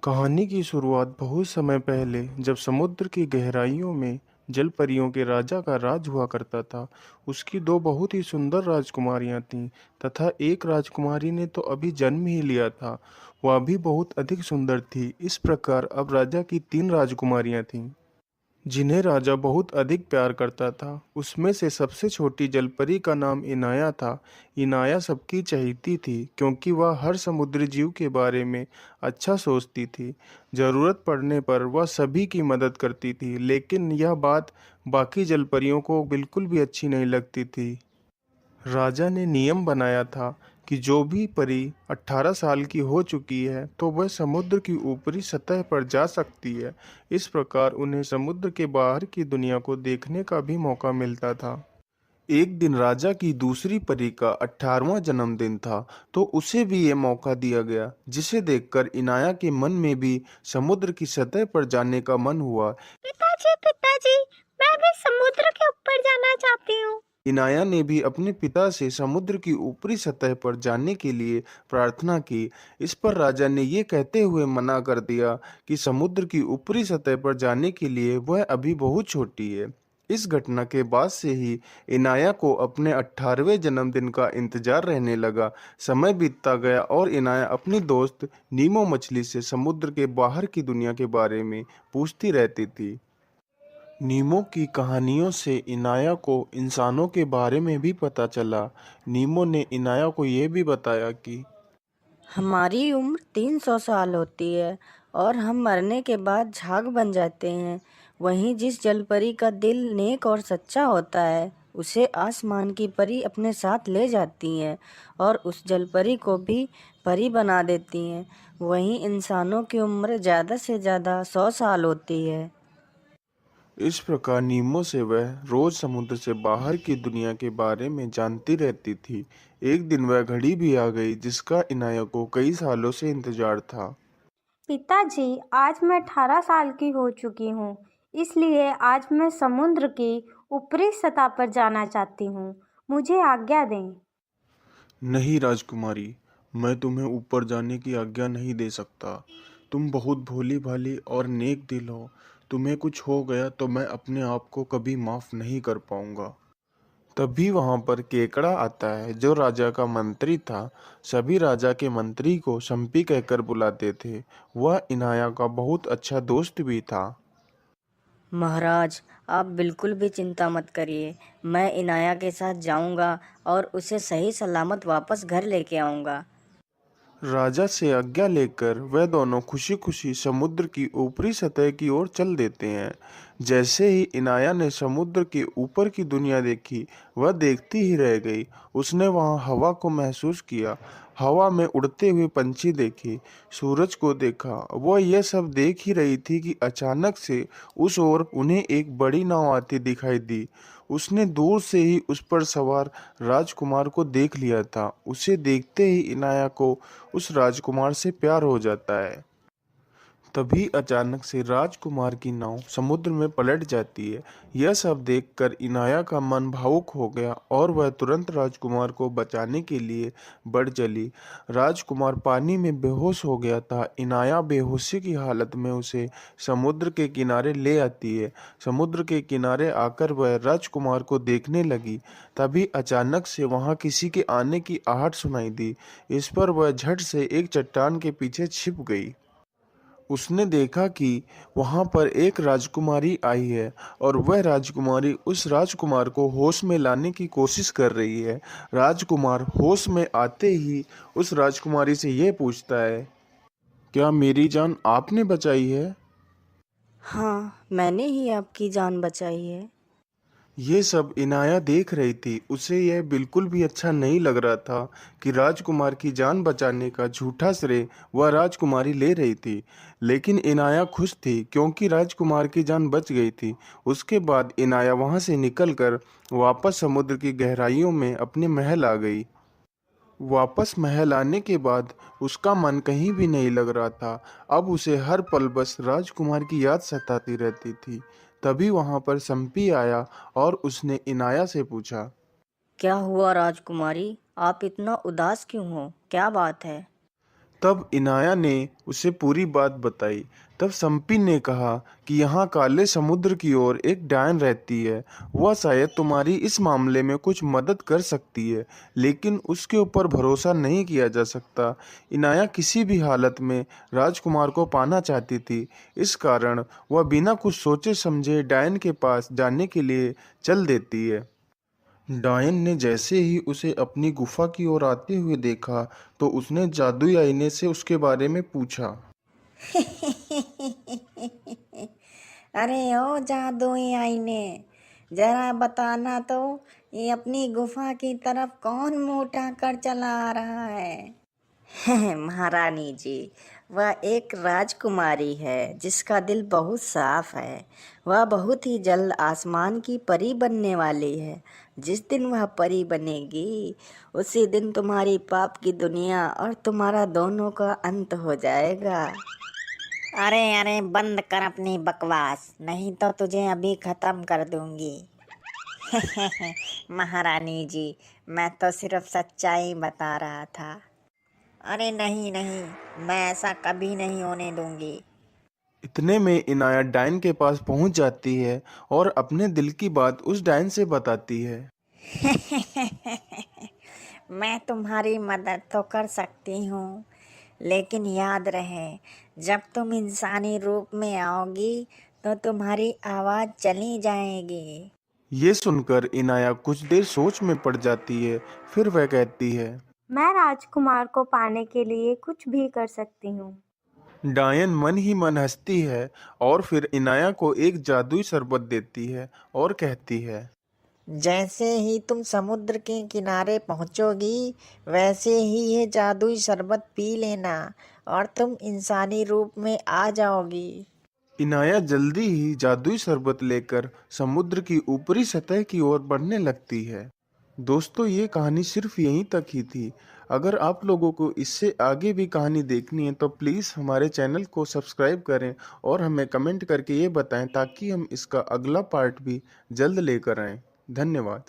कहानी की शुरुआत बहुत समय पहले जब समुद्र की गहराइयों में जल परियों के राजा का राज हुआ करता था। उसकी दो बहुत ही सुंदर राजकुमारियां थीं तथा एक राजकुमारी ने तो अभी जन्म ही लिया था। वह भी बहुत अधिक सुंदर थी। इस प्रकार अब राजा की तीन राजकुमारियां थीं जिन्हें राजा बहुत अधिक प्यार करता था। उसमें से सबसे छोटी जलपरी का नाम इनाया था। इनाया सबकी चहेती थी क्योंकि वह हर समुद्री जीव के बारे में अच्छा सोचती थी। ज़रूरत पड़ने पर वह सभी की मदद करती थी, लेकिन यह बात बाकी जलपरियों को बिल्कुल भी अच्छी नहीं लगती थी। राजा ने नियम बनाया था कि जो भी परी 18 साल की हो चुकी है तो वह समुद्र की ऊपरी सतह पर जा सकती है। इस प्रकार उन्हें समुद्र के बाहर की दुनिया को देखने का भी मौका मिलता था। एक दिन राजा की दूसरी परी का 18वां जन्मदिन था, तो उसे भी ये मौका दिया गया, जिसे देखकर इनाया के मन में भी समुद्र की सतह पर जाने का मन हुआ। पिताजी, मैं भी समुद्र के ऊपर जाना चाहती हूँ। इनाया ने भी अपने पिता से समुद्र की ऊपरी सतह पर जाने के लिए प्रार्थना की। इस पर राजा ने ये कहते हुए मना कर दिया कि समुद्र की ऊपरी सतह पर जाने के लिए वह अभी बहुत छोटी है। इस घटना के बाद से ही इनाया को अपने 18वें जन्मदिन का इंतजार रहने लगा। समय बीतता गया और इनाया अपनी दोस्त नीमो मछली से समुद्र के बाहर की दुनिया के बारे में पूछती रहती थी। नीमो की कहानियों से इनाया को इंसानों के बारे में भी पता चला। नीमो ने इनाया को यह भी बताया कि हमारी उम्र 300 साल होती है और हम मरने के बाद झाग बन जाते हैं। वहीं जिस जलपरी का दिल नेक और सच्चा होता है उसे आसमान की परी अपने साथ ले जाती हैं और उस जलपरी को भी परी बना देती हैं। वहीं इंसानों की उम्र ज़्यादा से ज़्यादा 100 साल होती है। इस प्रकार नीमो से वह रोज समुद्र से बाहर की दुनिया के बारे में जानती रहती थी। एक दिन वह घड़ी भी आ गई जिसका इनाया को कई सालों से इंतजार था। पिताजी, आज मैं 18 साल की हो चुकी हूँ, इसलिए आज मैं समुद्र की ऊपरी सतह पर जाना चाहती हूँ। मुझे आज्ञा दें। नहीं राजकुमारी, मैं तुम्हें ऊपर जाने की आज्ञा नहीं दे सकता। तुम बहुत भोली भाली और नेक दिल हो। तुम्हें कुछ हो गया तो मैं अपने आप को कभी माफ नहीं कर पाऊंगा। तभी वहां पर केकड़ा आता है जो राजा का मंत्री था। सभी राजा के मंत्री को शम्पी कहकर बुलाते थे। वह इनाया का बहुत अच्छा दोस्त भी था। महाराज, आप बिल्कुल भी चिंता मत करिए। मैं इनाया के साथ जाऊंगा और उसे सही सलामत वापस घर लेके आऊंगा। राजा से आज्ञा लेकर वह दोनों खुशी खुशी समुद्र की ऊपरी सतह की ओर चल देते हैं। जैसे ही इनाया ने समुद्र के ऊपर की दुनिया देखी, वह देखती ही रह गई। उसने वहां हवा को महसूस किया, हवा में उड़ते हुए पंछी देखे, सूरज को देखा। वह यह सब देख ही रही थी कि अचानक से उस ओर उन्हें एक बड़ी नाव आती दिखाई दी। उसने दूर से ही उस पर सवार राजकुमार को देख लिया था। उसे देखते ही इनाया को उस राजकुमार से प्यार हो जाता है। तभी अचानक से राजकुमार की नाव समुद्र में पलट जाती है। यह सब देखकर इनाया का मन भावुक हो गया और वह तुरंत राजकुमार को बचाने के लिए बढ़ चली। राजकुमार पानी में बेहोश हो गया था। इनाया बेहोशी की हालत में उसे समुद्र के किनारे ले आती है। समुद्र के किनारे आकर वह राजकुमार को देखने लगी। तभी अचानक से वहां किसी के आने की आहट सुनाई दी। इस पर वह झट से एक चट्टान के पीछे छिप गई। उसने देखा कि वहां पर एक राजकुमारी आई है और वह राजकुमारी उस राजकुमार को होश में लाने की कोशिश कर रही है। राजकुमार होश में आते ही उस राजकुमारी से यह पूछता है, क्या मेरी जान आपने बचाई है? हाँ, मैंने ही आपकी जान बचाई है। ये सब इनाया देख रही थी। उसे यह बिल्कुल भी अच्छा नहीं लग रहा था कि राजकुमार की जान बचाने का झूठा श्रेय वह राजकुमारी ले रही थी। लेकिन इनाया खुश थी क्योंकि राजकुमार की जान बच गई थी। उसके बाद इनाया वहां से निकलकर वापस समुद्र की गहराइयों में अपने महल आ गई। वापस महल आने के बाद उसका मन कहीं भी नहीं लग रहा था। अब उसे हर पल बस राजकुमार की याद सताती रहती थी। तभी वहां पर सम्पी आया और उसने इनाया से पूछा, क्या हुआ राजकुमारी? आप इतना उदास क्यों हो? क्या बात है? तब इनाया ने उसे पूरी बात बताई। तब सम्पी ने कहा कि यहाँ काले समुद्र की ओर एक डायन रहती है। वह शायद तुम्हारी इस मामले में कुछ मदद कर सकती है, लेकिन उसके ऊपर भरोसा नहीं किया जा सकता। इनाया किसी भी हालत में राजकुमार को पाना चाहती थी, इस कारण वह बिना कुछ सोचे समझे डायन के पास जाने के लिए चल देती है। डायन ने जैसे ही उसे अपनी गुफा की ओर आते हुए देखा, तो उसने जादुई आईने से उसके बारे में पूछा। अरे ओ जादुई आईने, जरा बताना तो ये अपनी गुफा की तरफ कौन मुंह उठाकर चला आ रहा है। महारानी जी, वह एक राजकुमारी है जिसका दिल बहुत साफ है। वह बहुत ही जल्द आसमान की परी बनने वाली है। जिस दिन वह परी बनेगी, उसी दिन तुम्हारी पाप की दुनिया और तुम्हारा दोनों का अंत हो जाएगा। अरे अरे, बंद कर अपनी बकवास, नहीं तो तुझे अभी खत्म कर दूंगी। महारानी जी, मैं तो सिर्फ सच्चाई बता रहा था। अरे नहीं नहीं, मैं ऐसा कभी नहीं होने दूंगी। इतने में इनाया डायन के पास पहुंच जाती है और अपने दिल की बात उस डायन से बताती है। मैं तुम्हारी मदद तो कर सकती हूँ, लेकिन याद रहे, जब तुम इंसानी रूप में आओगी तो तुम्हारी आवाज़ चली जाएगी। ये सुनकर इनाया कुछ देर सोच में पड़ जाती है। फिर वह कहती है, मैं राजकुमार को पाने के लिए कुछ भी कर सकती हूँ। डायन मन ही मन हंसती है और फिर इनाया को एक जादुई शरबत देती है और कहती है, जैसे ही तुम समुद्र के किनारे पहुंचोगी, वैसे ही ये जादुई शरबत पी लेना और तुम इंसानी रूप में आ जाओगी। इनाया जल्दी ही जादुई शरबत लेकर समुद्र की ऊपरी सतह की ओर बढ़ने लगती है। दोस्तों, ये कहानी सिर्फ यहीं तक ही थी। अगर आप लोगों को इससे आगे भी कहानी देखनी है तो प्लीज़ हमारे चैनल को सब्सक्राइब करें और हमें कमेंट करके ये बताएं, ताकि हम इसका अगला पार्ट भी जल्द लेकर आएं। धन्यवाद।